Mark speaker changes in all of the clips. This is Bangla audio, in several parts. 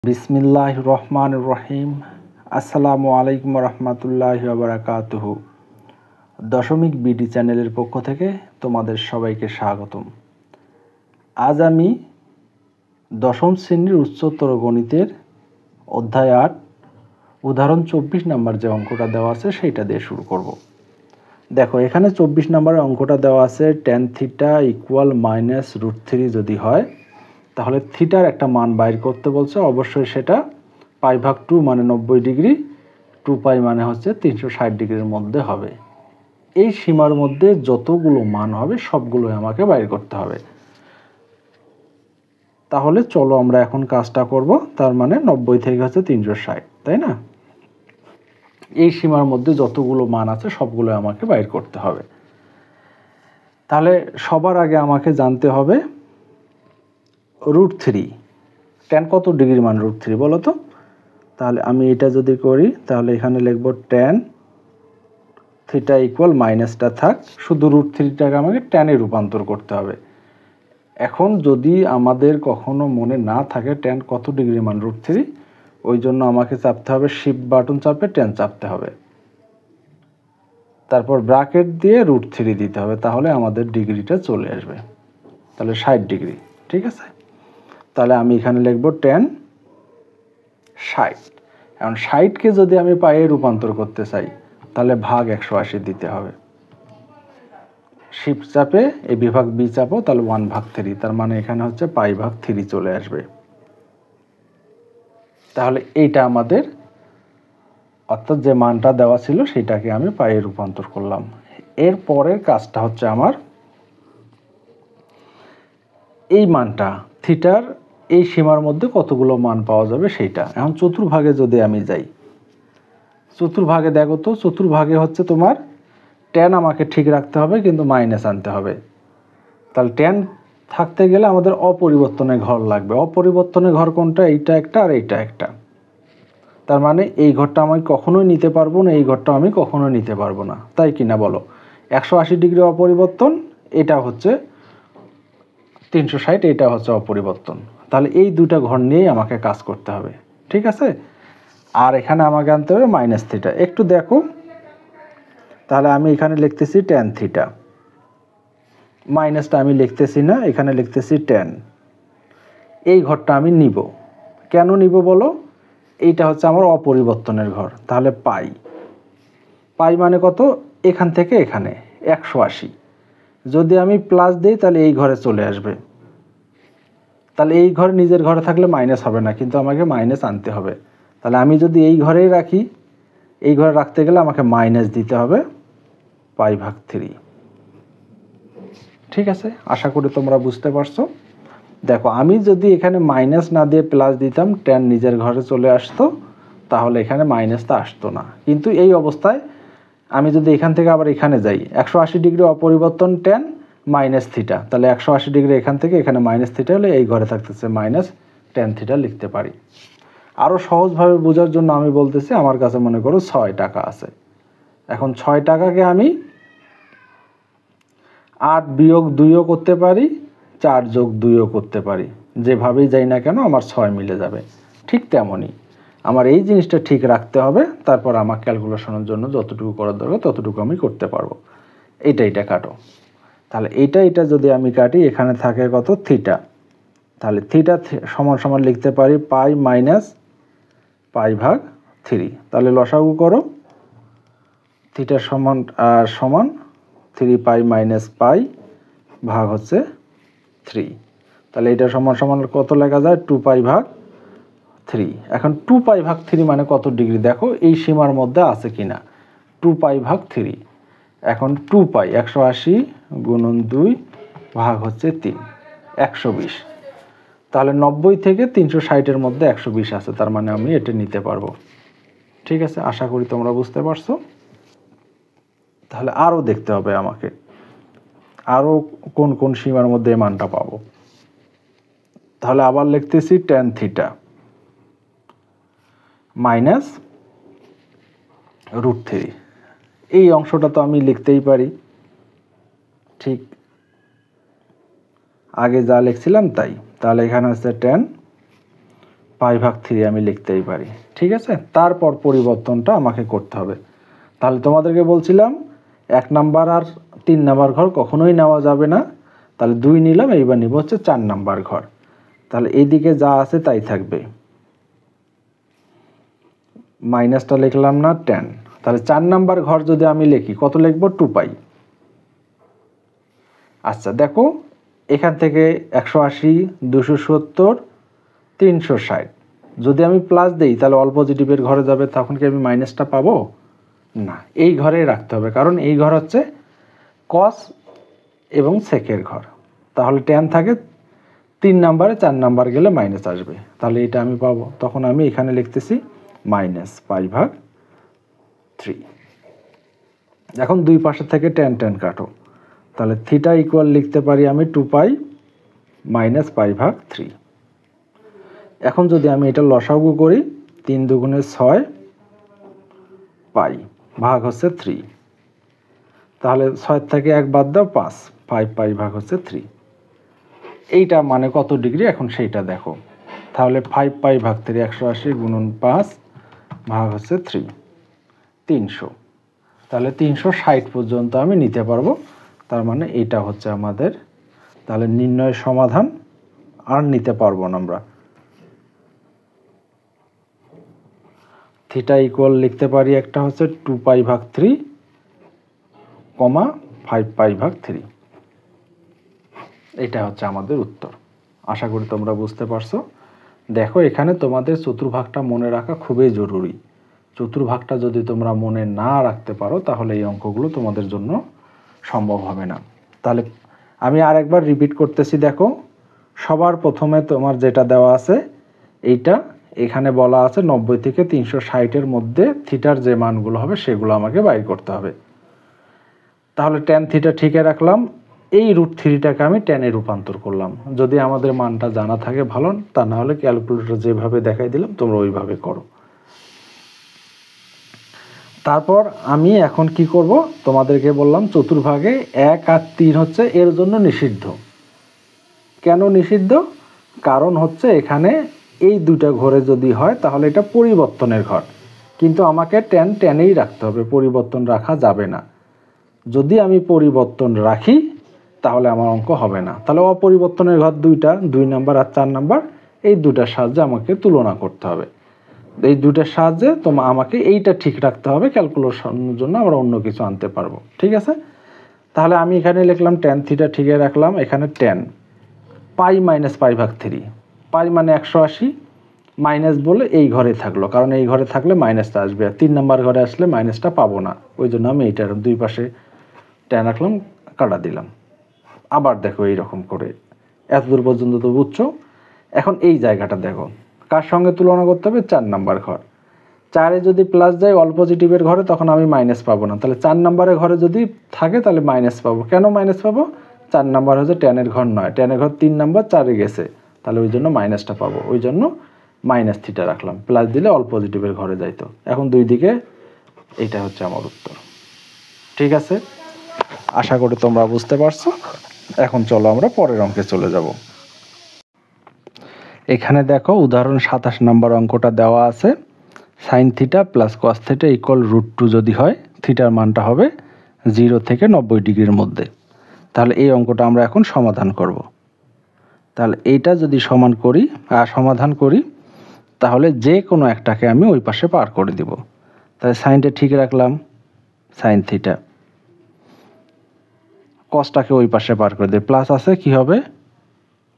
Speaker 1: বিসমিল্লাহির রহমানির রহিম। আসসালামু আলাইকুম রহমতুল্লাহি ওয়া বারাকাতুহু। দশমিক বিডি চ্যানেলের পক্ষ থেকে তোমাদের সবাইকে স্বাগতম। আজ আমি দশম শ্রেণীর উচ্চতর গণিতের অধ্যায় 8 উদাহরণ 24 নম্বর যে অঙ্কটা দেওয়া আছে সেইটা দিয়ে শুরু করব। দেখো, এখানে 24 নম্বরের অঙ্কটা দেওয়া আছে tan থিটা ইকুয়াল -√3 যদি হয় তাহলে থিটার একটা মান বাইর করতে বলছে। অবশ্যই সেটা π/2 মানে 90 ডিগ্রি, 2π মানে হচ্ছে 360 ডিগ্রির মধ্যে হবে। এই সীমার মধ্যে যতগুলো মান হবে সবগুলোই আমাকে বাইর করতে হবে। তাহলে চলো আমরা এখন কাজটা করব। তার মানে 90 থেকে হচ্ছে 360, তাই না? এই সীমার মধ্যে যতগুলো মান আছে সবগুলো আমাকে বাইর করতে হবে। তাহলে সবার আগে আমাকে জানতে হবে √3। tan কত ডিগ্রি মান √3 বলো তো? তাহলে আমি এটা যদি করি তাহলে এখানে লিখব tan থিটা ইকুয়াল মাইনাসটা থাক, শুধু √3টাকে আমাকে ট্যানে রূপান্তর করতে হবে। এখন যদি আমাদের কখনো মনে না থাকে tan কত ডিগ্রি মান √3, ওই জন্য আমাকে চাপতে হবে শিফট বাটন চাপে tan চাপতে হবে, তারপর ব্র্যাকেট দিয়ে √3 দিতে হবে, তাহলে আমাদের ডিগ্রিটা চলে আসবে। তাহলে 60 ডিগ্রি, ঠিক আছে? তাহলে আমি এখানে লিখব tan 60। এখন 60কে যদি আমি পায়ে রূপান্তর করতে চাই তাহলে ভাগ 180 দিতে হবে। শিফট চাপে এ বিভাগ বি চাপো, তাহলে 1/3, তার মানে এখানে হচ্ছে π/3 চলে আসবে। তাহলে এইটা আমাদের, অর্থাৎ যে মানটা দেওয়া ছিল সেটাকে আমি পায়ে রূপান্তর করলাম। এর পরের কাজটা হচ্ছে আমার এই মানটা থিটার এই সীমার মধ্যে কতগুলো মান পাওয়া যাবে সেইটা। এখন চতুর্ভাগে যদি আমি যাই, চতুর্ভাগে দেখো তো, চতুর্ভাগে হচ্ছে তোমার tan আমাকে ঠিক রাখতে হবে কিন্তু মাইনাস আনতে হবে। তাহলে tan থাকতে গেলে আমাদের অপরিবর্তনের ঘর লাগবে। অপরিবর্তনের ঘর কোনটা? এইটা একটা আর এইটা একটা। তার মানে এই ঘরটা আমি কখনোই নিতে পারবো না, এই ঘরটা আমি কখনোই নিতে পারবো না, তাই কিনা বলো? 180 ডিগ্রি অপরিবর্তন, এটা হচ্ছে 360, এটা হচ্ছে অপরিবর্তন। তাহলে এই দুটা ঘর নিয়েই আমাকে কাজ করতে হবে, ঠিক আছে? আর এখানে আমাকে আনতে হবে মাইনাস থিটা। একটু দেখো, তাহলে আমি এখানে লিখতেছি tan থিটা, মাইনাসটা আমি লিখতেছি না, এখানে লিখতেছি tan। এই ঘরটা আমি নিব। কেন নিব বলো? এইটা হচ্ছে আমার অপরিবর্তনের ঘর। তাহলে পাই মানে কত? এখান থেকে এখানে 180। যদি আমি প্লাস দিই তাহলে এই ঘরে চলে আসবে। তাহলে এই ঘরে নিজের ঘরে থাকলে মাইনাস হবে না, কিন্তু আমাকে মাইনাস আনতে হবে। তাহলে আমি যদি এই ঘরেই রাখি, এই ঘরে রাখতে গেলে আমাকে মাইনাস দিতে হবে π/3। ঠিক আছে? আশা করি তোমরা বুঝতে পারছো। দেখো, আমি যদি এখানে মাইনাস না দিয়ে প্লাস দিতাম, tan নিজের ঘরে চলে আসতো, তাহলে এখানে মাইনাসটা আসতো না। কিন্তু এই অবস্থায় আমি যদি এখান থেকে আবার এখানে যাই, 180 ডিগ্রি অপরিবর্তন tan মাইনাস থিটা, তাহলে 180 ডিগ্রি এখান থেকে এখানে মাইনাস থিটা হলে এই ঘরে থাকতেছে মাইনাস tan থিটা লিখতে পারি। আরও সহজভাবে বোঝার জন্য আমি বলতেছি, আমার কাছে মনে করো 6 টাকা আছে। এখন 6 টাকাকে আমি 8-2ও করতে পারি, 4+2ও করতে পারি। যেভাবেই যাই না কেন আমার 6 মিলে যাবে। ঠিক তেমনই আমার এই জিনিসটা ঠিক রাখতে হবে, তারপর আমার ক্যালকুলেশনের জন্য যতটুকু করার দরকার ততটুকু আমি করতে পারবো। এইটা কাটো। তাহলে এটা যদি আমি কাটি, এখানে থাকে কত? থিটা। তাহলে থিটা সমান সমান লিখতে পারি π মাইনাস π/3। তাহলে লসাগু করো, থিটা সমান সমান 3π মাইনাস π ভাগ হচ্ছে 3। তাহলে এটা সমান সমান কত লেখা যায়? 2π/3। এখন 2π/3 মানে কত ডিগ্রি দেখো এই সীমার মধ্যে আছে কিনা। 2π/3, এখন 2π 180 গুণন 2 ভাগ হচ্ছে 3, 120। তাহলে 90 থেকে 360-এর মধ্যে 120 আছে, তার মানে আমি এটা নিতে পারবো। ঠিক আছে? আশা করি তোমরা বুঝতে পারছো। তাহলে আরও দেখতে হবে আমাকে, আরও কোন কোন সীমার মধ্যে এই মানটা পাবো। তাহলে আবার লিখতেছি tan থিটা মাইনাস √3। এই অংশটা তো আমি লিখতেই পারি ঠিক আগে যা লিখছিলাম তাই। তাহলে এখানে হচ্ছে tan π/3 আমি লিখতেই পারি, ঠিক আছে। তারপর পরিবর্তনটা আমাকে করতে হবে। তাহলে তোমাদেরকে বলছিলাম 1 নাম্বার আর 3 নাম্বার ঘর কখনোই নেওয়া যাবে না, তাহলে 2 নিলাম, এইবার নিব হচ্ছে 4 নাম্বার ঘর। তাহলে এইদিকে যা আছে তাই থাকবে, মাইনাসটা লিখলাম না 10। তাহলে 4 নাম্বার ঘর যদি আমি লিখি কত লিখব, 2π। আচ্ছা দেখো, এখান থেকে 180, 270, 360 যদি আমি প্লাস দেই তাহলে অল পজিটিভের ঘরে যাবে, তখন কি আমি মাইনাসটা পাবো না, এই ঘরেই রাখতে হবে, কারণ এই ঘর হচ্ছে কস এবং সেকের ঘর। তাহলে 10 থাকে 3 নাম্বারে, 4 নাম্বার গেলে মাইনাস আসবে, তাহলে এটা আমি পাবো। তখন আমি এখানে লিখতেছি -π/3। এখন দুই পাশে থেকে tan কাটো, তাহলে থিটা ইকুয়াল লিখতে পারি আমি 2π - π/3। এখন যদি আমি এটা লসাগু করি, 3 দুগুণে 6 π ভাগ হচ্ছে 3, তাহলে 6 থেকে 1 বাদ দাও 5, 5π ভাগ হচ্ছে 3। এইটা মানে কত ডিগ্রি এখন সেইটা দেখো, তাহলে 5π/3 180 গুণন 5 ভাগ হচ্ছে 3, 300। তাহলে 360 পর্যন্ত আমি নিতে পারবো, তার মানে এটা হচ্ছে আমাদের তাহলে নির্ণয় সমাধান। আর নিতে পারবো না আমরা। থিটা ইকুয়াল লিখতে পারি একটা হচ্ছে 2π/3, 5π/3। এটা হচ্ছে আমাদের উত্তর। আশা করি তোমরা বুঝতে পারছো। দেখো এখানে তোমাদের চতুর্ভাগটা মনে রাখা খুবই জরুরি। চতুর্ভাগটা যদি তোমরা মনে না রাখতে পারো তাহলে এই অঙ্কগুলো তোমাদের জন্য সম্ভব হবে না। তাহলে আমি আরেকবার রিপিট করতেছি, দেখো সবার প্রথমে তোমার যেটা দেওয়া আছে এইটা, এখানে বলা আছে 90 থেকে 360-এর মধ্যে থিটার যে মানগুলো হবে সেগুলো আমাকে বাইর করতে হবে। তাহলে tan থিটা ঠিকই রাখলাম, এই √3টাকে আমি tan-এ রূপান্তর করলাম। যদি আমাদের মানটা জানা থাকে ভালো, তা না হলে ক্যালকুলেটর যেভাবে দেখাই দিলাম তোমরা ওইভাবে করো। তারপর আমি এখন কি করব, তোমাদেরকে বললাম চতুর্ভাগে 1 আর 3 হচ্ছে এর জন্য নিষিদ্ধ। কেন নিষিদ্ধ? কারণ হচ্ছে এখানে এই দুইটা ঘরে যদি হয় তাহলে এটা পরিবর্তনের ঘর, কিন্তু আমাকে tan-ই রাখতে হবে, পরিবর্তন রাখা যাবে না। যদি আমি পরিবর্তন রাখি তাহলে আমার অঙ্ক হবে না। তাহলে অপরিবর্তনের ঘর দুইটা, 2 নাম্বার আর 4 নাম্বার, এই দুটার সাহায্যে আমাকে তুলনা করতে হবে। এই দুটার সাহায্যে আমাকে এইটা ঠিক রাখতে হবে, ক্যালকুলেশনের জন্য আমরা অন্য কিছু আনতে পারবো, ঠিক আছে। তাহলে আমি এখানে লিখলাম tan থিটা ঠিকই রাখলাম, এখানে tan π - π/3, π মানে 180, মাইনাস বলে এই ঘরে থাকলো, কারণ এই ঘরে থাকলে মাইনাসটা আসবে, আর 3 নাম্বার ঘরে আসলে মাইনাসটা পাবো না, ওই জন্য আমি এইটার দুই পাশে tan রাখলাম, কাটা দিলাম। আবার দেখো এইরকম করে, এতদূর পর্যন্ত তো বুঝছো। এখন এই জায়গাটা দেখো, কার সঙ্গে তুলনা করতে হবে, 4 নাম্বার ঘর। 4-এ যদি প্লাস যায় অল পজিটিভের ঘরে তখন আমি মাইনাস পাবো না, তাহলে 4 নাম্বারের ঘরে যদি থাকে তাহলে মাইনাস পাবো। কেন মাইনাস পাবো? 4 নাম্বার হচ্ছে tan-এর ঘর নয়, tan-এর ঘর 3 নাম্বার 4-এ গেছে, তাহলে ওই জন্য মাইনাসটা পাবো, ওই জন্য মাইনাস থিটা রাখলাম, প্লাস দিলে অল পজিটিভের ঘরে যাইতো। এখন দুই দিকে এইটা হচ্ছে আমার উত্তর, ঠিক আছে। আশা করি তোমরা বুঝতে পারছো। এখন চলো আমরা পরের অঙ্কে চলে যাব। এখানে দেখো উদাহরণ 27 নম্বর অঙ্কটা দেওয়া আছে, sine theta plus cos theta equal √2 যদি হয়, থিটার মানটা হবে 0 থেকে 90 ডিগ্রির মধ্যে। তাহলে এই অঙ্কটা আমরা এখন সমাধান করব। তাহলে এইটা যদি সমাধান করি তাহলে যে কোনো একটাকে আমি ওই পাশে পার করে দিব। তাহলে সাইনটা ঠিক রাখলাম, সাইন থিটা, কসটাকে ওই পাশে পার করে দিই, প্লাস আছে কি হবে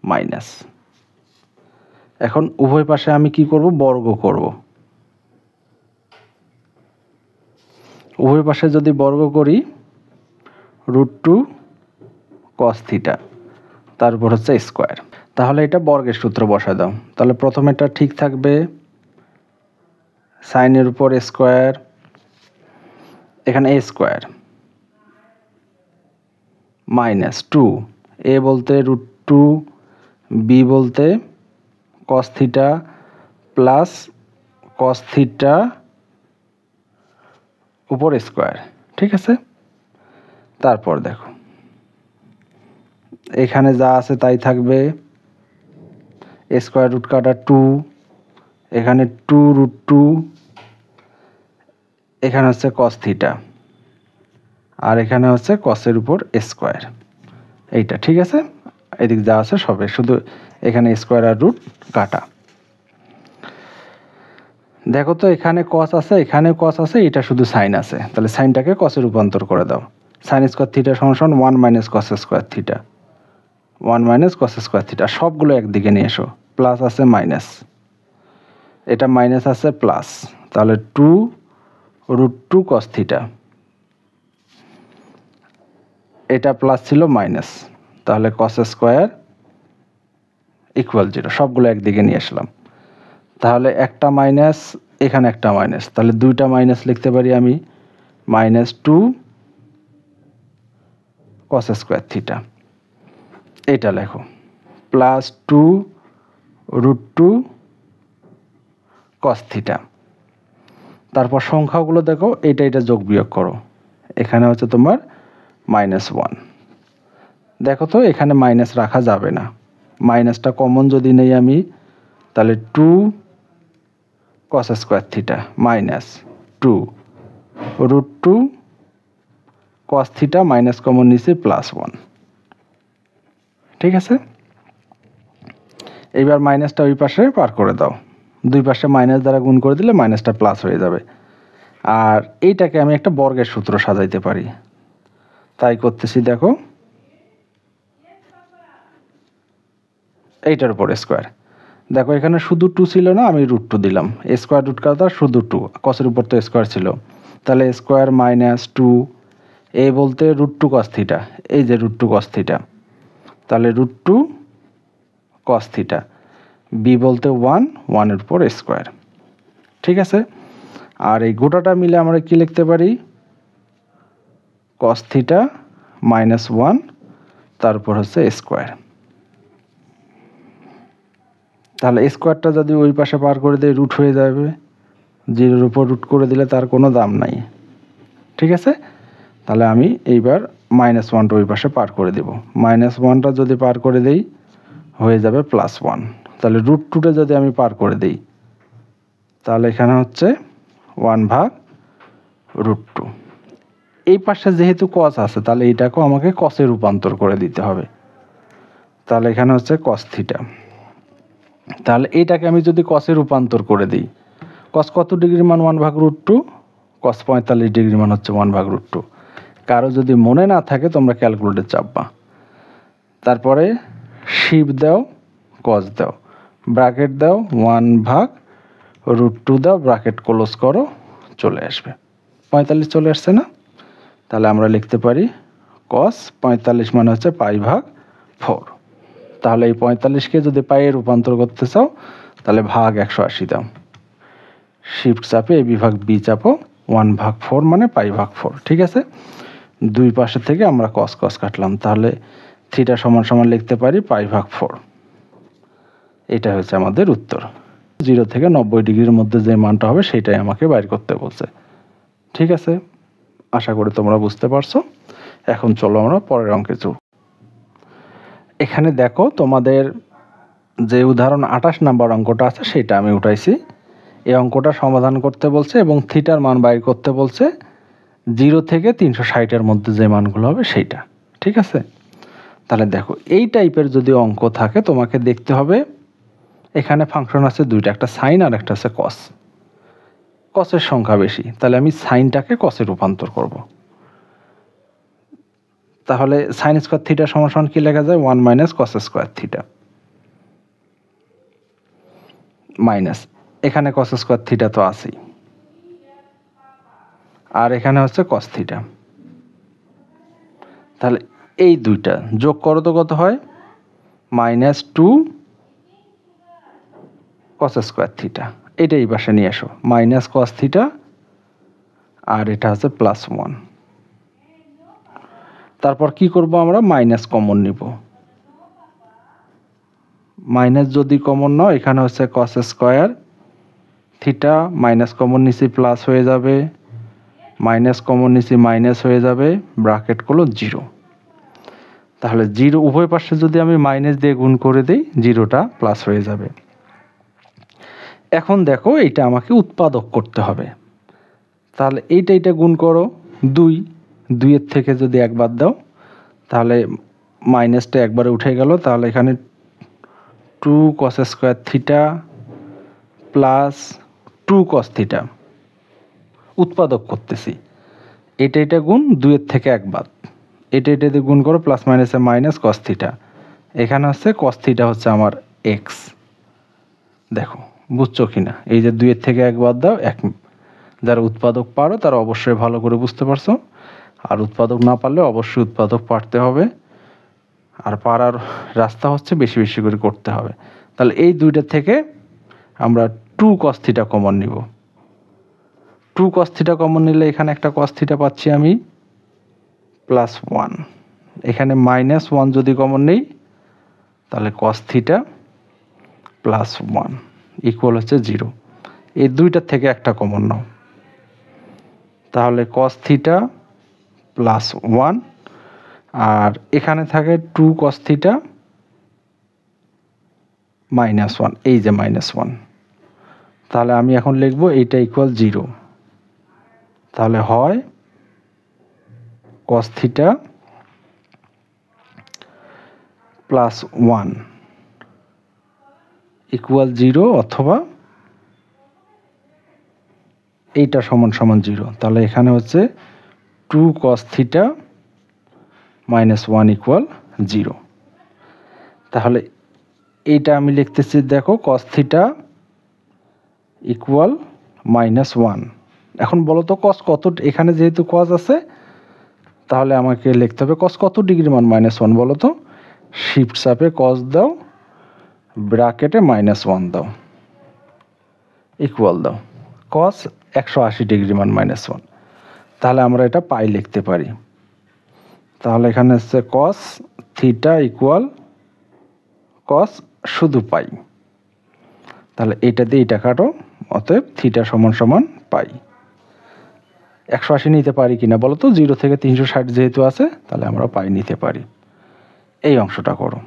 Speaker 1: মাইনাস। এখন উভয় পাশে আমি কি করব, বর্গ করব। উভয় পাশে যদি বর্গ করি √2 cos থিটা, তারপর হচ্ছে স্কোয়ার। তাহলে এটা বর্গের সূত্র বসায় দাও। তাহলে প্রথমেটা ঠিক থাকবে, সাইনের উপর স্কোয়ার, এখানে a স্কোয়ার -2, a বলতে √2, b বলতে cos theta plus cos theta উপর স্কোয়ার, ঠিক আছে। তারপর দেখো এখানে যা আছে তাই থাকবে, স্কোয়ার রুট কাটা 2, এখানে 2√2, এখানে হচ্ছে cos থিটা, আর এখানে হচ্ছে কসের উপর স্কোয়ার, এইটা ঠিক আছে। এদিক যা আছে সবে শুধু এখানে স্কোয়ার আর রুট কাটা। দেখো তো এখানে কস আছে, এখানে কস আছে, এটা শুধু সাইন আছে, তাহলে সাইনটাকে কসে রূপান্তর করে দাও। সাইন স্কোয়ার থিটা সমান 1 minus cos square theta, 1 minus cos square theta, সবগুলো একদিকে নিয়ে এসো। প্লাস আছে মাইনাস, এটা মাইনাস আছে প্লাস, তাহলে 2√2 কস থিটা, এটা প্লাস ছিল মাইনাস, তাহলে কস স্কোয়ার ইকুয়াল 0, সবগুলো একদিকে নিয়ে আসলাম। তাহলে একটা মাইনাস, এখানে একটা মাইনাস, তাহলে দুইটা মাইনাস লিখতে পারি আমি, -2 কস স্কোয়ার থিটা, এটা লেখো, প্লাস 2√2 কস থিটা। তারপর সংখ্যাগুলো দেখো, এটা যোগ বিয়োগ করো, এখানে হচ্ছে তোমার -1। দেখো তো এখানে মাইনাস রাখা যাবে না, মাইনাসটা কমন যদি নেই আমি, তাহলে 2 cos square theta minus 2√2 cos theta, minus common নিচে +1, ঠিক আছে। এইবার মাইনাসটা ওই পাশে পার করে দাও, দুই পাশে মাইনাস দ্বারা গুণ করে দিলে মাইনাসটা প্লাস হয়ে যাবে। আর এইটাকে আমি একটা বর্গের সূত্র সাজাইতে পারি, তাই করতেছি। দেখো এইটার উপর স্কোয়ার, দেখো এখানে শুধু 2 ছিল না, আমি √2 দিলাম, স্কোয়ার রুট কাটা শুধু 2, কসের উপর তো স্কোয়ার ছিল, তাহলে স্কোয়ার -2, এ বলতে √2 কস থিটা, এই যে √2 কস থিটা, তাহলে √2 কস থিটা, বি বলতে 1 এর উপর স্কোয়ার, ঠিক আছে। আর এই গোটাটা মিলে আমরা কি লিখতে পারি, কস থিটা -1, তারপর হচ্ছে স্কোয়ার। তাহলে স্কোয়ারটা যদি ওই পাশে পার করে দেয় রুট হয়ে যাবে, 0-এর উপর রুট করে দিলে তার কোনো দাম নাই, ঠিক আছে। তাহলে আমি এইবার -1টা ওই পাশে পার করে দেব, -1টা যদি পার করে দেই হয়ে যাবে +1, তাহলে √2টা যদি আমি পার করে দেই, তাহলে এখানে হচ্ছে 1/√2। এই পাশে যেহেতু কস আছে, তাহলে এইটাকেও আমাকে কসে রূপান্তর করে দিতে হবে, তাহলে এখানে হচ্ছে কস থিটা। তাহলে এইটাকে আমি যদি কসে রূপান্তর করে দিই, কস কত ডিগ্রির মান 1/√2, কস 45 ডিগ্রির মান হচ্ছে 1/√2। কারো যদি মনে না থাকে তোমরা ক্যালকুলেটর চাপবা, তারপরে শিপ দাও, কস দাও, ব্র্যাকেট দাও, 1/√2 দাও, ব্র্যাকেট ক্লোজ করো, চলে আসবে 45 চলে আসছে না। তাহলে আমরা লিখতে পারি কস 45 মানে হচ্ছে π/4। তাহলে এই 45কে যদি পাইয়ে রূপান্তর করতে চাও, তাহলে ভাগ 180 দাও, শিফট চাপে এই বিভাগ বি চাপো, 1/4 মানে π/4, ঠিক আছে। দুই পাশে থেকে আমরা কস কস কাটলাম, তাহলে থিটা সমান লিখতে পারি π/4। এটা হচ্ছে আমাদের উত্তর। 0 থেকে 90 ডিগ্রির মধ্যে যে মানটা হবে সেটাই আমাকে বাইর করতে বলছে, ঠিক আছে। আশা করি তোমরা বুঝতে পারছো। এখন চলো আমরা পরের অঙ্কে যাই। এখানে দেখো তোমাদের যে উদাহরণ 28 নাম্বার অঙ্কটা আছে সেটা আমি উঠাইছি। এই অঙ্কটা সমাধান করতে বলছে এবং থিটার মান বাইর করতে বলছে 0 থেকে 360-এর মধ্যে যে মানগুলো হবে সেইটা, ঠিক আছে। তাহলে দেখো এই টাইপের যদি অঙ্ক থাকে তোমাকে দেখতে হবে, এখানে ফাংশন আছে দুইটা, একটা সাইন আর একটা আছে কস। কসের সংখ্যা বেশি, তাহলে আমি সাইনটাকে কসে রূপান্তর করব। তাহলে সাইন স্কোয়ার থিটা সমান কি লেখা যায়, 1 minus cos square theta, minus এখানে কস স্কোয়ার থিটা তো আছেই, আর এখানে হচ্ছে কস থিটা। তাহলে এই দুইটা যোগ করো তো কত হয়, -2 কস স্কোয়ার থিটা, এটা এই পাশে নিয়ে আসো, মাইনাস কস থিটা, আর এটা হচ্ছে +1। তারপর কি করব, আমরা মাইনাস কমন নিব, মাইনাস যদি কমন নাও, এখানে হচ্ছে cos square theta, minus common নিচে প্লাস হয়ে যাবে, মাইনাস কমন নিচে মাইনাস হয়ে যাবে, ব্র্যাকেট করলো 0। তাহলে 0 উভয় পাশে যদি আমি মাইনাস দিয়ে গুণ করে দিই, 0টা প্লাস হয়ে যাবে। এখন দেখো এইটা আমাকে উৎপাদক করতে হবে, তাহলে এইটা গুণ করো 2 থেকে যদি 1 বাদ দাও তাহলে মাইনাসটা একবারে উঠে গেল, তাহলে এখানে 2 cos square theta plus 2 cos theta উৎপাদক করতেছি, এটা গুণ 2 থেকে 1 বাদ, এটা দিয়ে গুণ করো প্লাস মাইনাসে মাইনাস cos থিটা, এখানে হচ্ছে cos থিটা হচ্ছে আমার x। দেখো বুঝছো কিনা, এই যে 2 থেকে 1 বাদ দাও 1, যারা উৎপাদক পারো তারা অবশ্যই ভালো করে বুঝতে পারছো, আর উৎপাদক না পারলে অবশ্যই উৎপাদক পারতে হবে, আর পারার রাস্তা হচ্ছে বেশি বেশি করে করতে হবে। তাহলে এই দুইটা থেকে আমরা 2 cos থিটা কমন নিব, 2 cos থিটা কমন নিলে এখানে একটা cos থিটা পাচ্ছি আমি +1, এখানে -1 যদি কমন নেই তাহলে cos থিটা +1 ইকুয়াল হচ্ছে 0। এই দুইটার থেকে একটা কমন নাও, তাহলে cos থিটা +1 আর এখানে থাকে 2 cos থিটা -1, এই যে -1, তাহলে আমি এখন লিখব এইটা ইকুয়াল 0, তাহলে হয় cos থিটা +1 ইকুয়াল 0 অথবা এইটা সমান 0, তাহলে এখানে হচ্ছে 2 cos থিটা -1 ইকুয়াল 0। তাহলে এইটা আমি লিখতেছি, দেখো cos থিটা ইকুয়াল -1। এখন বলো তো cos কত, এখানে যেহেতু cos আছে তাহলে আমাকে লিখতে হবে cos কত ডিগ্রি মান -1 বলো তো, শিফট চাপে cos দাও, ব্র্যাকেটে -1 দাও, ইকুয়াল দাও cos 180 ডিগ্রি মান -1, তাহলে আমরা এটা পাই লিখতে পারি। তাহলে এখানে হচ্ছে cos থিটা ইকুয়াল cos শুধু পাই, তাহলে এইটা দিয়ে এটা কাটো, অতএব থিটা সমান পাই। 180 নিতে পারি কিনা বলো তো, 0 থেকে 360 যেহেতু আছে তাহলে আমরা পাই নিতে পারি। এই অংশটা করো,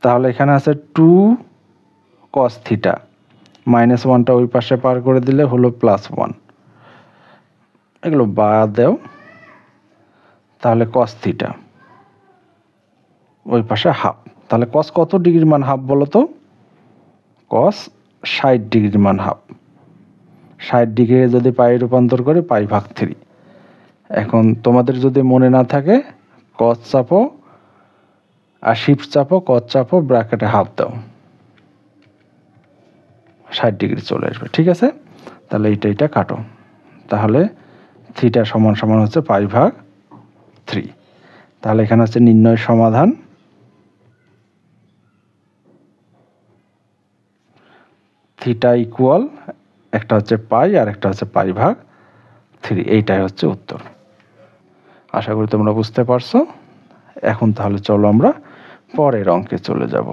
Speaker 1: তাহলে এখানে আছে 2 cos থিটা, -1টা ওই পাশে পার করে দিলে হলো +1, এগুলো বাদ দাও, তাহলে cos থিটা ওই পাশে হাফ, তাহলে cos কত ডিগ্রি মান হাফ বলো তো, cos 60 ডিগ্রি মান হাফ, 60 ডিগ্রি যদি পাই রূপান্তর করে π/3। এখন তোমাদের যদি মনে না থাকে cos চাপো আর শিফট চাপো, cos চাপো, ব্র্যাকেটে হাফ দাও, 60 ডিগ্রি চলে আসবে, ঠিক আছে। তাহলে এইটা কাটো, তাহলে থিটা সমান হচ্ছে π/3। তাহলে এখানে হচ্ছে নির্ণয় সমাধান, থিটা ইকুয়াল একটা হচ্ছে পাই আর একটা হচ্ছে π/3, এইটাই হচ্ছে উত্তর। আশা করি তোমরা বুঝতে পারছো। এখন তাহলে চলো আমরা পরের অঙ্কে চলে যাব।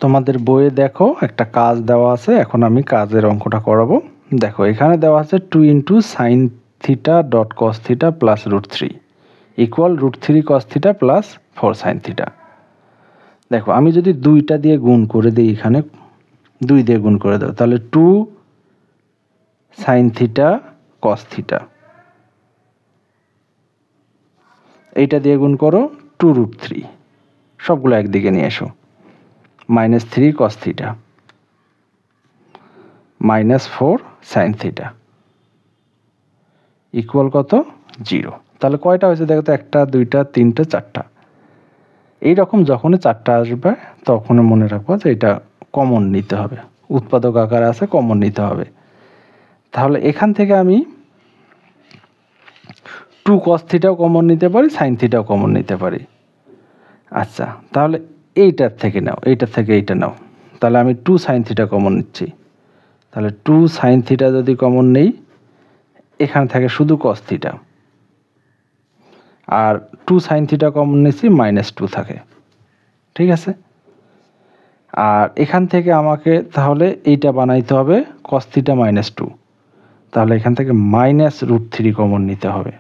Speaker 1: তোমাদের বইয়ে দেখো একটা কাজ দেওয়া আছে, এখন আমি কাজের অঙ্কটা করাবো। দেখো এখানে দেওয়া আছে 2 * sin theta dot cos theta plus √3 equal √3 cos theta plus 4 sin theta. দেখো আমি যদি 2টা দিয়ে গুণ করে দিই, এখানে 2 দিয়ে গুণ করে দাও, তাহলে 2 sin থিটা cos থিটা, এইটা দিয়ে গুণ করো 2√3, সবগুলো একদিকে নিয়ে এসো, -3 cos theta -4 sin theta equal কত 0। তাহলে কয়টা হয়েছে দেখো তো, 1 2 3 4টা। এইরকম যখনই 4টা আসবে তখন মনে রাখবো যে এটা কমন নিতে হবে, উৎপাদক আকারে আছে, কমন নিতে হবে। তাহলে এখান থেকে আমি 2 cos থিটাও কমন নিতে পারি, sin থিটাও কমন নিতে পারি। আচ্ছা তাহলে এইটার থেকে নাও, এইটার থেকে এইটা নাও, তাহলে আমি 2 sin থিটা কমন নিচ্ছি, তাহলে 2 sin থিটা যদি কমন নেই, এখানে থাকে শুধু cos থিটা, আর 2 sin থিটা কমন নিচ্ছি -2 থাকে, ঠিক আছে। আর এখান থেকে আমাকে তাহলে এইটা বানাইতে হবে cos থিটা -2, তাহলে এখান থেকে -√3 কমন নিতে হবে।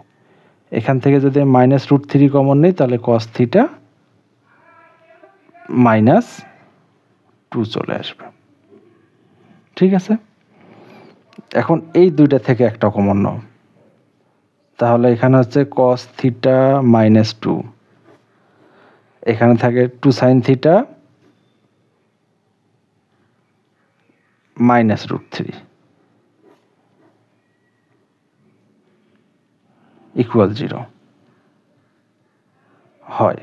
Speaker 1: এখান থেকে যদি -√3 কমন নেই তাহলে cos থিটা -2 চলে আসবে। ঠিক আছে, এখন এই দুইটা থেকে একটা কমন নাও, তাহলে এখানে হচ্ছে cos থিটা মাইনাস 2, এখানে থাকে 2 sin থিটা মাইনাস √3 ইকুয়াল 0 হয়।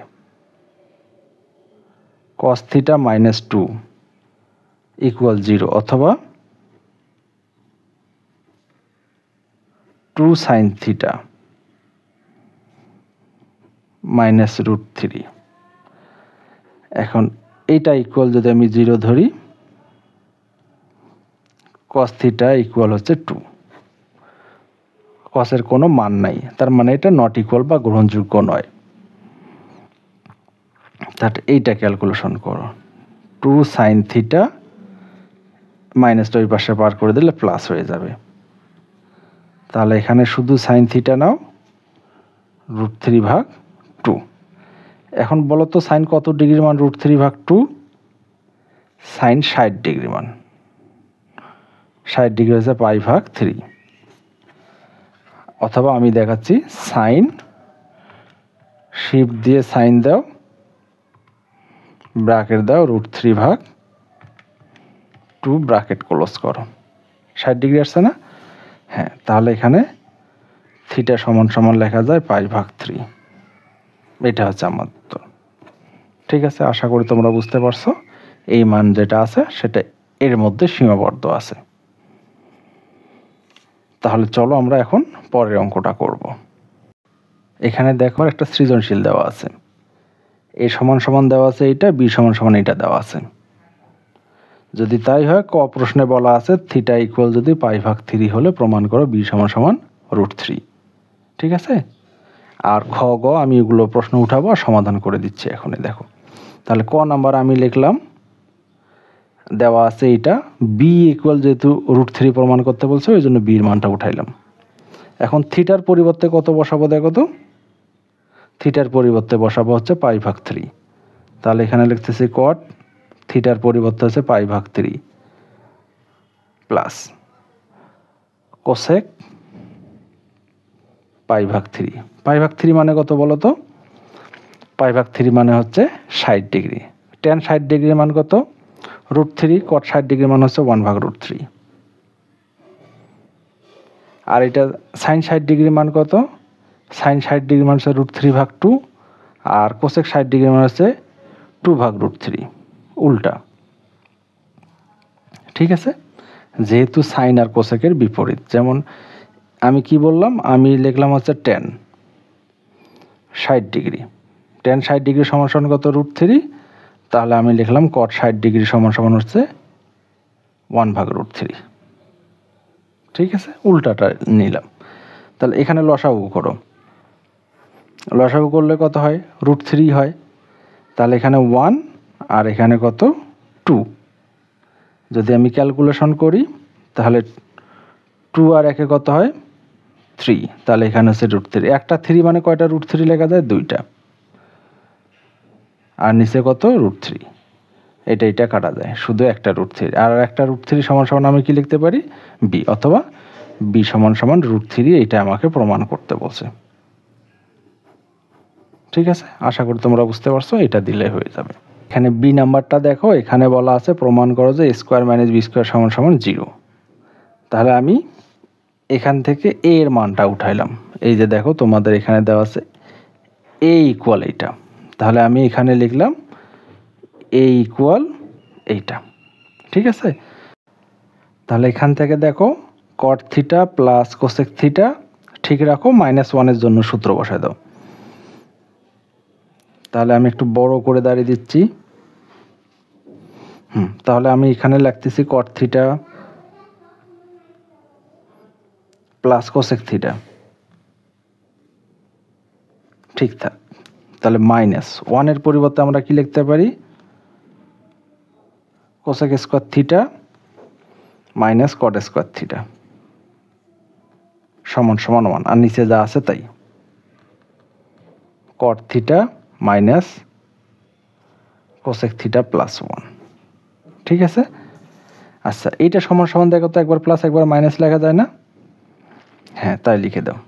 Speaker 1: cos থিটা মাইনাস 2 ইকুয়াল 0 অথবা 2 sin থিটা মাইনাস √3। এখন এইটা ইকুয়াল যদি আমি 0 ধরি, cos থিটা ইকুয়াল হচ্ছে 2, cos এর কোনো মান নাই, তার মানে এটা নট ইকুয়াল বা গ্রহণযোগ্য নয়। তাহলে এইটা ক্যালকুলেশন করো, 2 sin থিটা মাইনাসটা ওই পাশে পার করে দিলে প্লাস হয়ে যাবে। তাহলে এখানে শুধু sin থিটা নাও, √3/2। এখন বলো তো সাইন কত ডিগ্রি মান? √3/2, সাইন 60 ডিগ্রি মান, 60 ডিগ্রি হচ্ছে π/3। অথবা আমি দেখাচ্ছি, সাইন শিফট দিয়ে সাইন দাও, ব্র্যাকেট দাও, √3/2 ব্র্যাকেট ক্লোজ করো, 60 ডিগ্রি আসছে না? হ্যাঁ, তাহলে এখানে থিটা সমান সমান লেখা যায় π/3। এটা হচ্ছে আমার উত্তর। ঠিক আছে, আশা করি তোমরা বুঝতে পারছো এই মান যেটা আছে সেটা এর মধ্যে সীমাবদ্ধ আছে। তাহলে চলো আমরা এখন পরের অঙ্কটা করব। এখানে দেখো একটা সৃজনশীল দেওয়া আছে, এ সমান সমান দেওয়া আছে এইটা, বি সমান সমান এটা দেওয়া আছে। যদি তাই হয়, ক প্রশ্নে বলা আছে থিটা ইকুয়াল যদি π/3 হলে প্রমাণ করো বি সমান সমান √3। ঠিক আছে, আর খ গ আমি এগুলো প্রশ্ন উঠাবো আর সমাধান করে দিচ্ছি এখনই। দেখো, তাহলে ক নাম্বার আমি লিখলাম, দেওয়া আছে এইটা, বি ইকুয়াল যেহেতু √3 প্রমাণ করতে বলছে ওই জন্য বির মানটা উঠাইলাম। এখন থিটার পরিবর্তে কত বসাবো? দেখো তো, থিটার পরিবর্তে বসাবো হচ্ছে π/3। তাহলে এখানে লিখতেছি কট থিটার পরিবর্তে হচ্ছে π/3 প্লাস কোসেক π/3। π/3 মানে কত বলো তো? π/3 মানে হচ্ছে 60 ডিগ্রি। tan 60 ডিগ্রির মান কত? √3। cot 60 ডিগ্রির মান হচ্ছে 1/√3। আর এটা sin 60 ডিগ্রির মান কত? sin 60 ডিগ্রির মান হচ্ছে √3/2, আর কোসেক 60 ডিগ্রির মান হচ্ছে 2/√3, উল্টা। ঠিক আছে, যেহেতু সাইন আর কোসেকের বিপরীত। যেমন আমি কি বললাম, আমি লিখলাম হচ্ছে tan 60 ডিগ্রি, tan 60 ডিগ্রি সমান সমান কত? √3। তাহলে আমি লিখলাম cot 60 ডিগ্রি সমান সমান হচ্ছে 1/√3। ঠিক আছে, উল্টাটা নিলাম। তাহলে এখানে লসাগু করো, লসাগু করলে কত হয়? √3 হয়। তাহলে এখানে 1 আর এখানে কত? 2। যদি আমি ক্যালকুলেশন করি তাহলে 2 আর 1 কত হয়? 3। তাহলে এখানে হচ্ছে √3। একটা 3 মানে কয়টা √3 লেখা যায়? 2টা। আর নিচে কত? √3। এটা কাটা যায়, শুধু একটা √3। আর একটা √3 সমান সমান আমি কি লিখতে পারি? বি, অথবা বি সমান সমান √3। এটা আমাকে প্রমাণ করতে বলছে। ঠিক আছে, আশা করি তোমরা বুঝতে পারছো, এটা দিলে হয়ে যাবে। এখানে বি নাম্বারটা দেখো, এখানে বলা আছে প্রমাণ করো যে a² - b² সমান সমান 0। তাহলে আমি এখান থেকে a এর মানটা উঠাইলাম। এই যে দেখো তোমাদের এখানে দেওয়া আছে a ইকুয়াল এইটা, তাহলে আমি এখানে লিখলাম a ইকুয়াল এইটা। ঠিক আছে, তাহলে এখান থেকে দেখো cot theta plus cosec theta ঠিক রাখো, -1 এর জন্য সূত্র বসায় দাও। তাহলে আমি একটু বড় করে দাঁড়িয়ে দিচ্ছি। তাহলে আমি এখানে লিখতেছি cot theta plus cosec theta, ঠিক থাক। তাহলে -1 এর পরিবর্তে আমরা কি লিখতে পারি? Cosec square theta minus cot square theta সমান সমান 1, আর নিচে যা আছে তাই, cot theta minus cosec theta plus 1। ঠিক আছে, আচ্ছা, এইটা সমান সমান দেখো তো, একবার প্লাস একবার মাইনাস লেখা যায় না? হ্যাঁ, তাই লিখে দাও।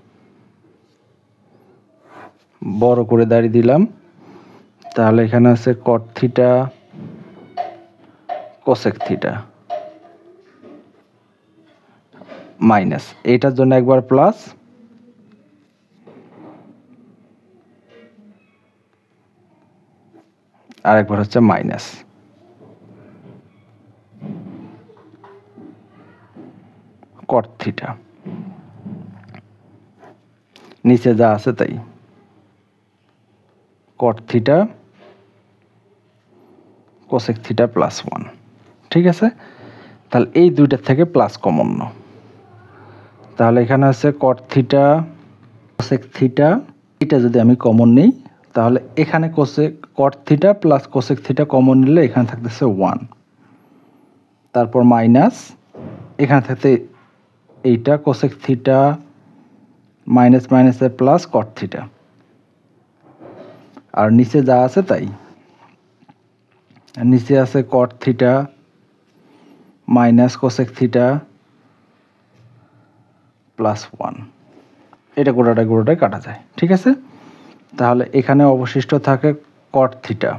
Speaker 1: বড় করে দাঁড়িয়ে দিলাম। তাহলে এখানে আছে কট থিটা কোসেক থিটা মাইনাস, এইটার জন্য একবার প্লাস, আর একবার হচ্ছে মাইনাস। কট থিটা, নিচে যা আছে তাই, কট থিটা কোসেক থিটা প্লাস 1। ঠিক আছে, তাহলে এই দুইটার থেকে প্লাস কমন নাও। তাহলে এখানে আছে কট থিটা কোসেক থিটা, এটা যদি আমি কমন নিই তাহলে এখানে কট theta plus cosec theta common নিলে এখানে থাকতেছে 1, তারপর মাইনাস, এখানে থাকতে এইটা কোসেক থিটা মাইনাস মাইনাসে প্লাস কট থিটা, আর নিচে যা আছে তাই। নিচে আছে কট theta minus cosec theta plus 1, এটা গোটাটাই কাটা যায়। ঠিক আছে, তাহলে এখানে অবশিষ্ট থাকে cot theta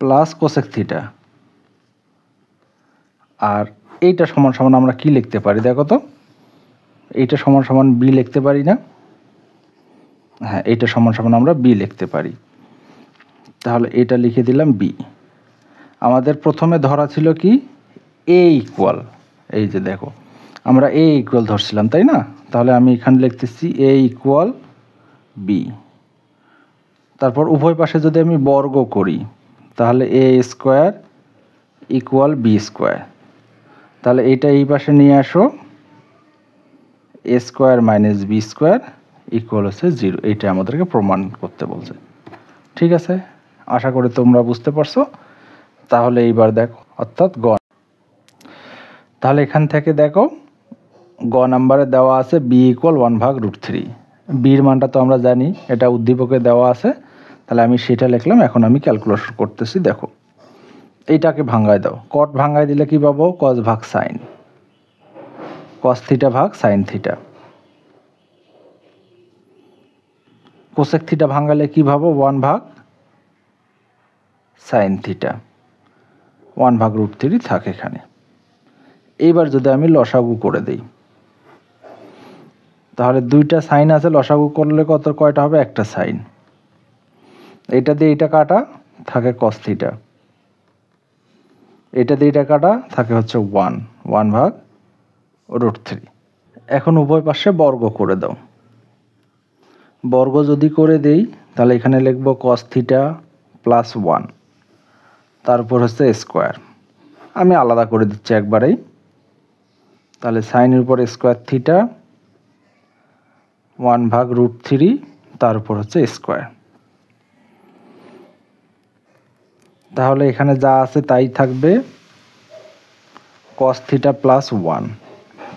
Speaker 1: plus cosec theta, আর এইটা সমান সমান আমরা কি লিখতে পারি দেখো তো? এইটা সমান সমান বি লিখতে পারি না? হ্যাঁ, এইটা সমান সমান আমরা বি লিখতে পারি। তাহলে এটা লিখে দিলাম বি। আমাদের প্রথমে ধরা ছিল কি এ ইকুয়াল, এই যে দেখো আমরা এ ইকুয়াল ধরছিলাম, তাই না? তাহলে আমি এখানে লিখতেছি এ ইকুয়াল বি। তারপর উভয় পাশে যদি আমি বর্গ করি তাহলে A square equal B square. তাহলে এইটা এই পাশে নিয়ে আসো, A square minus B square equal হচ্ছে 0। এইটা আমাদেরকে প্রমাণ করতে বলছে। ঠিক আছে, আশা করি তোমরা বুঝতে পারছো। তাহলে এইবার দেখো, অর্থাৎ গ। তাহলে এখান থেকে দেখো গ নাম্বারে দেওয়া আছে বি ইকুয়াল 1/√3। বির মানটা তো আমরা জানি, এটা উদ্দীপকে দেওয়া আছে, তাহলে আমি সেটা লিখলাম। এখন আমি ক্যালকুলেশন করতেছি। দেখো এইটাকে ভাঙায় দাও, কট ভাঙায় দিলে কি পাবো? কস ভাগ সাইন, কস থিটা ভাগ সাইন থিটা। কোসেক থিটা ভাঙালে কি পাবো? 1 ভাগ সাইন থিটা, 1/√3 থাকে এখানে। এইবার যদি আমি লসাগু করে দেই তাহলে দুইটা সাইন আছে, লসাগু করলে কয়টা হবে? একটা সাইন। এটা দিয়ে এটা কাটা, থাকে কস থিটা। এটা দিয়ে এটা কাটা, থাকে হচ্ছে 1/√3। এখন উভয় পাশে বর্গ করে দাও। বর্গ যদি করে দেই তাহলে এখানে লিখব কস থিটা প্লাস 1, তারপর হচ্ছে স্কোয়ার। আমি আলাদা করে দিচ্ছি একবারেই। তাহলে সাইনের উপর স্কোয়ার থিটা 1/√3, তার উপর হচ্ছে স্কোয়ার। তাহলে এখানে যা আছে তাই থাকবে, কস থিটা প্লাস 1,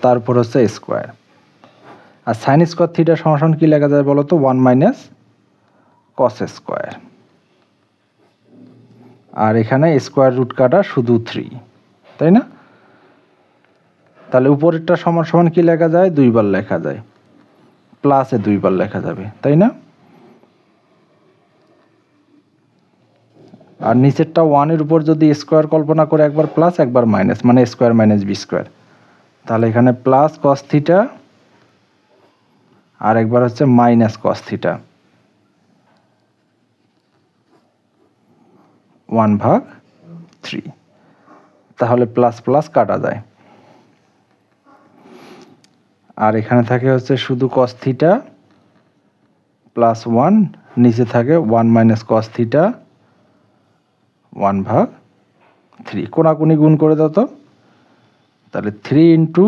Speaker 1: তারপর হচ্ছে স্কোয়ার। আর সাইন স্কোয়ার থিটা সমান কি লেখা যায় বলো তো? 1 মাইনাস কস স্কোয়ার। আর এখানে স্কোয়ার রুট কাটা শুধু 3, তাই না? তাহলে উপরেরটা সমান সমান কি লেখা যায়? 2 বার লেখা যায়, প্লাসে 2 বার লেখা যাবে, তাই না? আর নিচেরটা 1 এর উপর যদি স্কোয়ার কল্পনা করে একবার প্লাস একবার মাইনাস, মানে স্কোয়ার মাইনাস বি স্কোয়ার, তাহলে এখানে প্লাস কস থিটা আর একবার হচ্ছে মাইনাস কস থিটা 1/3। তাহলে প্লাস প্লাস কাটা যায়, আর এখানে থাকে হচ্ছে শুধু কস থিটা প্লাস 1, নিচে থাকে 1 মাইনাস কস থিটা 1/3। কোনাকুনি গুণ করে দাও তো, তাহলে 3 ইন্টু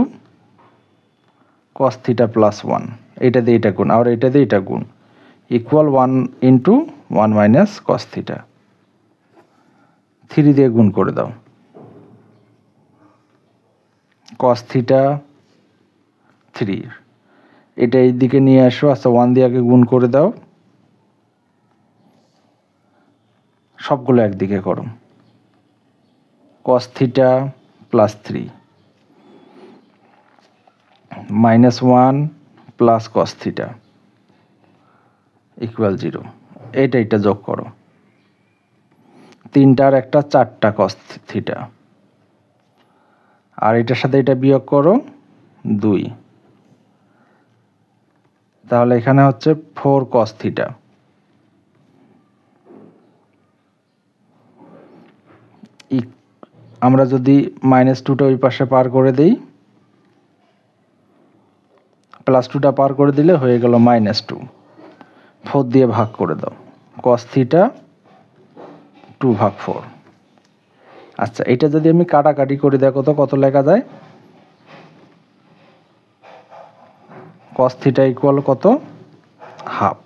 Speaker 1: কস থিটা প্লাস 1, এটা দিয়ে এটা গুণ, আর এটা দিয়ে এটা গুণ, equal 1 into 1 minus cos theta. 3 দিয়ে গুণ করে দাও, কস থিটা 3, এটা এই দিকে নিয়ে আসো। আচ্ছা, 1 দিয়ে আগে গুণ করে দাও, সবগুলো একদিকে করো, cos theta plus 3 -1 plus cos theta equal 0। এটা যোগ করো, 3টার একটা 4টা cos থিটা, আর এটার সাথে এটা বিয়োগ করো 2, তাহলে এখানে হচ্ছে 4 cos থিটা। আমরা যদি -2টা ওই পাশে পার করে দেই, +2টা পার করে দিলে হয়ে গেল -2, 4 দিয়ে ভাগ করে দাও, cos থিটা 2/4। আচ্ছা, এটা যদি আমি কাটাকাটি করে দেখো তো কত লেখা যায়? cos থিটা ইকুয়াল কত? হাফ।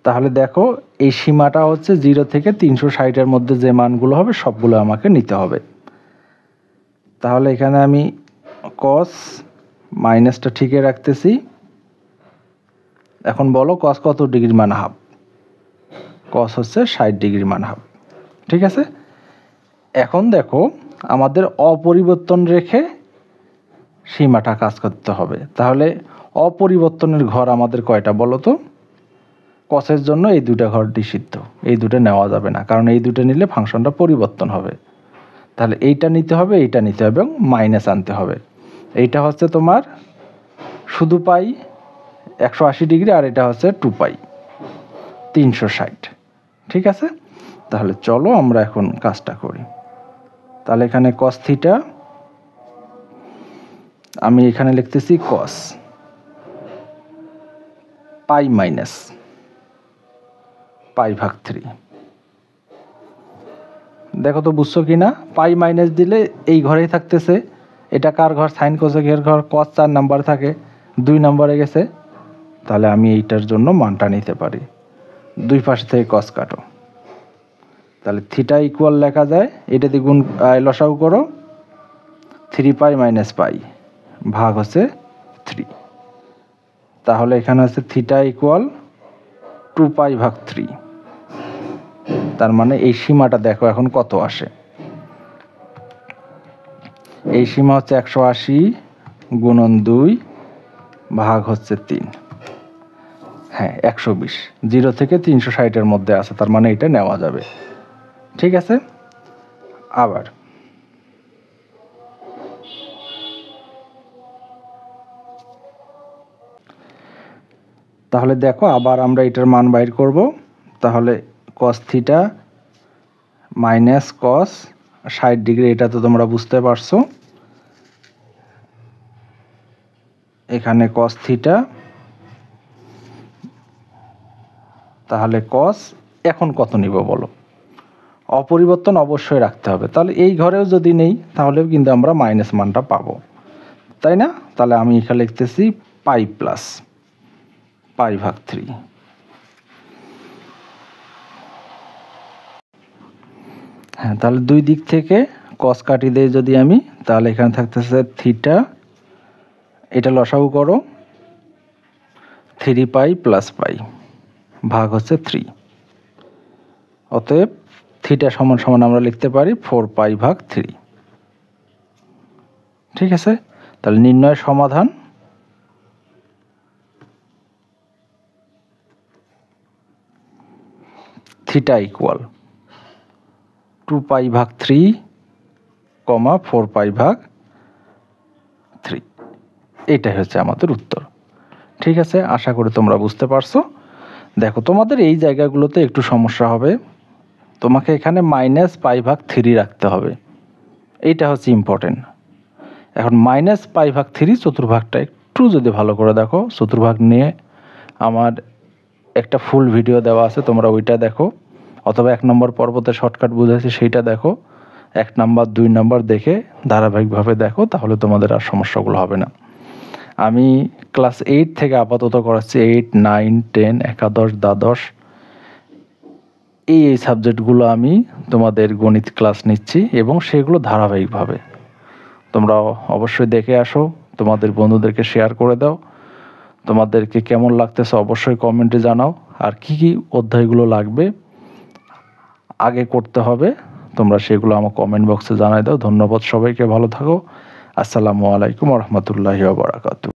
Speaker 1: তাহলে দেখো এই সীমাটা হচ্ছে 0 থেকে 360-এর মধ্যে যে মানগুলো হবে সবগুলো আমাকে নিতে হবে। তাহলে এখানে আমি cos মাইনাসটা ঠিকই রাখতেছি। এখন বলো cos কত ডিগ্রি মান হাফ? cos হচ্ছে 60 ডিগ্রি মান হাফ। ঠিক আছে, এখন দেখো আমাদের অপরিবর্তন রেখে সীমাটা কাজ করতে হবে। তাহলে অপরিবর্তনের ঘর আমাদের কয়টা বলো তো? cos-এর জন্য এই দুটো ঘর নিষিদ্ধ, এই দুটো নেওয়া যাবে না, কারণ এই দুটো নিলে ফাংশনটা পরিবর্তন হবে। তাহলে এইটা নিতে হবে, এইটা নিতে হবে এবং মাইনাস আনতে হবে। এইটা হচ্ছে তোমার শুধু পাই 180 ডিগ্রি, আর এটা হচ্ছে 2 পাই 360। ঠিক আছে, তাহলে চলো আমরা এখন কাজটা করি। তাহলে এখানে cos থিটা আমি এখানে লিখতেছি cos পাই মাইনাস π/3। দেখো তো বুঝছো কিনা? পাই মাইনাস দিলে এই ঘরেই থাকতেছে। এটা কার ঘর? সাইন কোসেকের ঘর। cos 4 নাম্বার থাকে, 2 নম্বরে গেছে, তাহলে আমি এইটার জন্য মানটা নিতে পারি। দুই পাশে থেকে cos কাটো, তাহলে থিটা ইকুয়াল লেখা যায়, এটা দিয়ে গুণ লসাগু করো, 3π - π ভাগ হচ্ছে 3। তাহলে এখানে হচ্ছে থিটা ইকুয়াল 2π/3। তার মানে এই সীমাটা দেখো এখন কত আসে। এই সীমা হচ্ছে 180 গুণন 2 ভাগ হচ্ছে 3, হ্যাঁ 120। 0 থেকে 360-এর মধ্যে আছে, তার মানে এটা নেওয়া যাবে। ঠিক আছে, আবার তাহলে দেখো আবার আমরা এটার মান বাইর করব। তাহলে cos theta minus cos 60 degree, এটা তো তোমরা বুঝতে পারছো। এখানে cos থিটা, তাহলে cos এখন কত নিব বলো? অপরিবর্তন অবশ্যই রাখতে হবে। তাহলে এই ঘরেও যদি নেই তাহলেও কিন্তু আমরা মাইনাস মানটা পাবো, তাই না? তাহলে আমি এখানে লিখতেছি পাই প্লাস π/3। হ্যাঁ, তাহলে দুই দিক থেকে cos কাটি দিয়ে যদি আমি, তাহলে এখানে থাকতেছে থিটা, এটা লসাগু করো, 3π + π ভাগ হচ্ছে 3। অতএব থিটা সমান সমান আমরা লিখতে পারি 4π/3। ঠিক আছে, তাহলে নির্ণয় সমাধান থিটা ইকুয়াল 2π/3, 4π/3। এটাই হচ্ছে আমাদের উত্তর। ঠিক আছে, আশা করি তোমরা বুঝতে পারছো। দেখো তোমাদের এই জায়গাগুলোতে একটু সমস্যা হবে, তোমাকে এখানে -π/3 রাখতে হবে, এইটা হচ্ছে ইম্পর্টেন্ট। এখন -π/3 চতুর্ভাগটা একটু যদি ভালো করে দেখো, চতুর্ভাগ নিয়ে আমার একটা ফুল ভিডিও দেওয়া আছে, তোমরা ওইটা দেখো, অথবা 1 নম্বর পর্বতে শর্টকাট বুঝাইছি সেইটা দেখো। 1 নম্বর 2 নম্বর দেখে ধারাবাহিকভাবে দেখো, তাহলে তোমাদের আর সমস্যাগুলো হবে না। আমি ক্লাস 8 থেকে আপাতত করাচ্ছি, 8, 9, 10, একাদশ, দ্বাদশ, এই সাবজেক্টগুলো আমি তোমাদের গণিত ক্লাস নিচ্ছি এবং সেগুলো ধারাবাহিকভাবে। তোমরা অবশ্যই দেখে আসো, তোমাদের বন্ধুদেরকে শেয়ার করে দাও। তোমাদেরকে কেমন লাগতেছে অবশ্যই কমেন্টে জানাও, আর কি কি অধ্যায়গুলো লাগবে আগে করতে হবে তোমরা সেগুলো আমার কমেন্ট বক্সে জানাই দাও। ধন্যবাদ সবাইকে, ভালো থাকো। আসসালামু আলাইকুম ওয়া রাহমাতুল্লাহি ওয়া বারাকাতুহু।